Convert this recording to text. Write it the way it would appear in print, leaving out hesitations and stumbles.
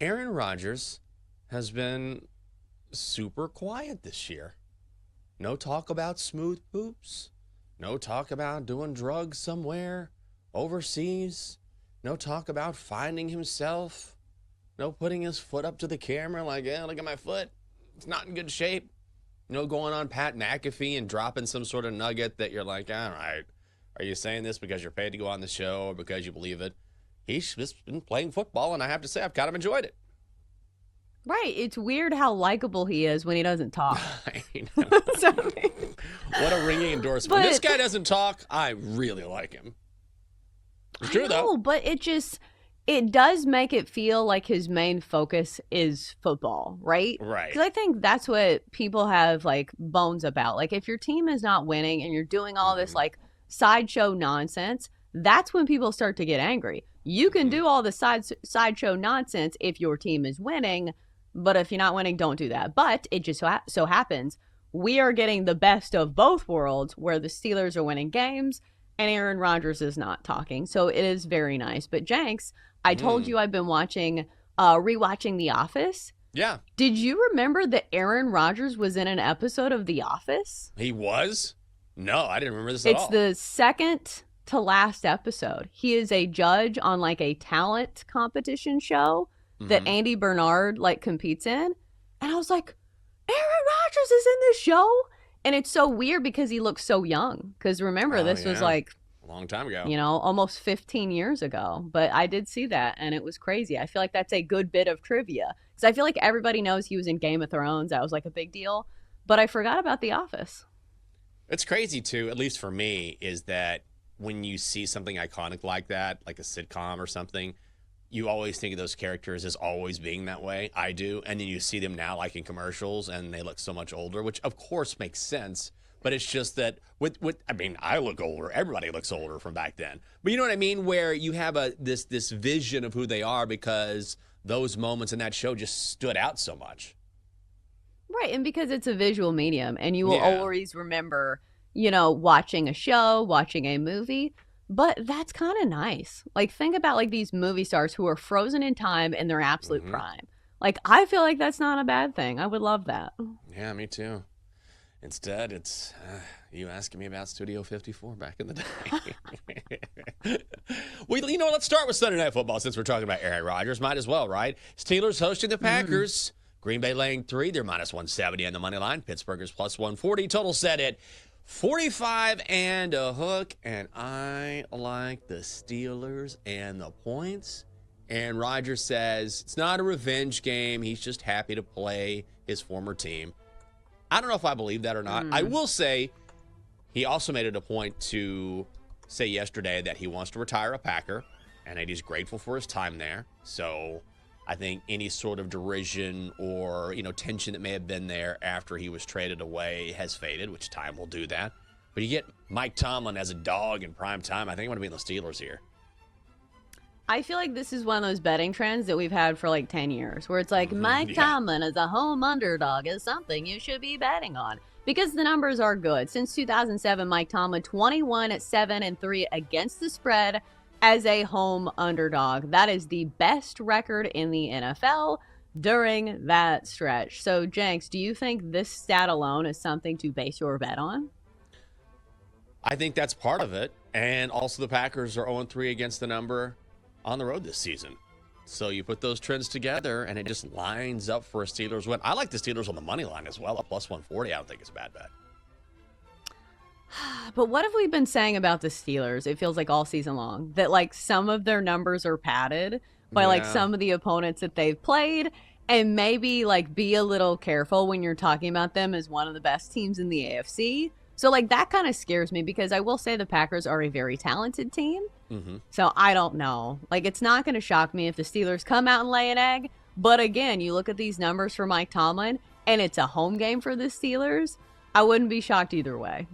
Aaron Rodgers has been super quiet this year. No talk about smooth poops. No talk about doing drugs somewhere overseas. No talk about finding himself. No putting his foot up to the camera like, yeah, look at my foot. It's not in good shape. No going on Pat McAfee and dropping some sort of nugget that you're like, all right, are you saying this because you're paid to go on the show or because you believe it? He's just been playing football, and I have to say I've kind of enjoyed it. Right. It's weird how likable he is when he doesn't talk. I know. What a ringing endorsement. When this guy doesn't talk, I really like him. It's true, though. But it does make it feel like his main focus is football, right? Right. Because I think that's what people have, like, bones about. Like, if your team is not winning and you're doing all this, like, sideshow nonsense, that's when people start to get angry. You can do all the sideshow nonsense if your team is winning, but if you're not winning, don't do that. But it just so happens we are getting the best of both worlds where the Steelers are winning games and Aaron Rodgers is not talking. So it is very nice. But Jenks, I told you I've been rewatching The Office. Yeah. Did you remember that Aaron Rodgers was in an episode of The Office? He was? No, I didn't remember this at all. It's the second to last episode. He is a judge on like a talent competition show that Andy Bernard like competes in. And I was like, Aaron Rodgers is in this show? And it's so weird because he looks so young. Because remember, this was like a long time ago. Almost 15 years ago. But I did see that, and it was crazy. I feel like that's a good bit of trivia. Because I feel like everybody knows he was in Game of Thrones. That was like a big deal. But I forgot about The Office. It's crazy, too, at least for me, is that when you see something iconic like that, like a sitcom or something, you always think of those characters as always being that way. I do. And then you see them now like in commercials and they look so much older, which of course makes sense. But it's just that I look older. Everybody looks older from back then. But you know what I mean? Where you have this vision of who they are because those moments in that show just stood out so much. Right. And because it's a visual medium and you will always remember, watching a show, watching a movie. But that's kind of nice. Like, think about like these movie stars who are frozen in time in their absolute prime. Like, I feel like that's not a bad thing. I would love that. Yeah, me too. Instead, it's you asking me about Studio 54 back in the day. Well, let's start with Sunday Night Football since we're talking about Aaron Rodgers. Might as well, right? Steelers hosting the Packers. Green Bay laying 3. They're minus 170 on the money line. Pittsburgh is plus 140. Total set at 45 and a hook, and I like the Steelers and the points. And Rodgers says it's not a revenge game. He's just happy to play his former team. I don't know if I believe that or not. I will say he also made it a point to say yesterday that he wants to retire a Packer and that he's grateful for his time there. So I think any sort of derision or, tension that may have been there after he was traded away has faded, which time will do that. But you get Mike Tomlin as a dog in prime time. I think I'm going to be in the Steelers here. I feel like this is one of those betting trends that we've had for like 10 years where it's like Mike Tomlin as a home underdog is something you should be betting on because the numbers are good. Since 2007, Mike Tomlin 21-7-3 against the spread as a home underdog. That is the best record in the NFL during that stretch. So, Jenks, do you think this stat alone is something to base your bet on? I think that's part of it. And also the Packers are 0-3 against the number on the road this season. So you put those trends together and it just lines up for a Steelers win. I like the Steelers on the money line as well, at plus 140. I don't think it's a bad bet. But what have we been saying about the Steelers? It feels like all season long that like some of their numbers are padded by like some of the opponents that they've played, and maybe like be a little careful when you're talking about them as one of the best teams in the AFC. So like that kind of scares me because I will say the Packers are a very talented team. So I don't know. Like it's not going to shock me if the Steelers come out and lay an egg. But again, you look at these numbers for Mike Tomlin and it's a home game for the Steelers. I wouldn't be shocked either way.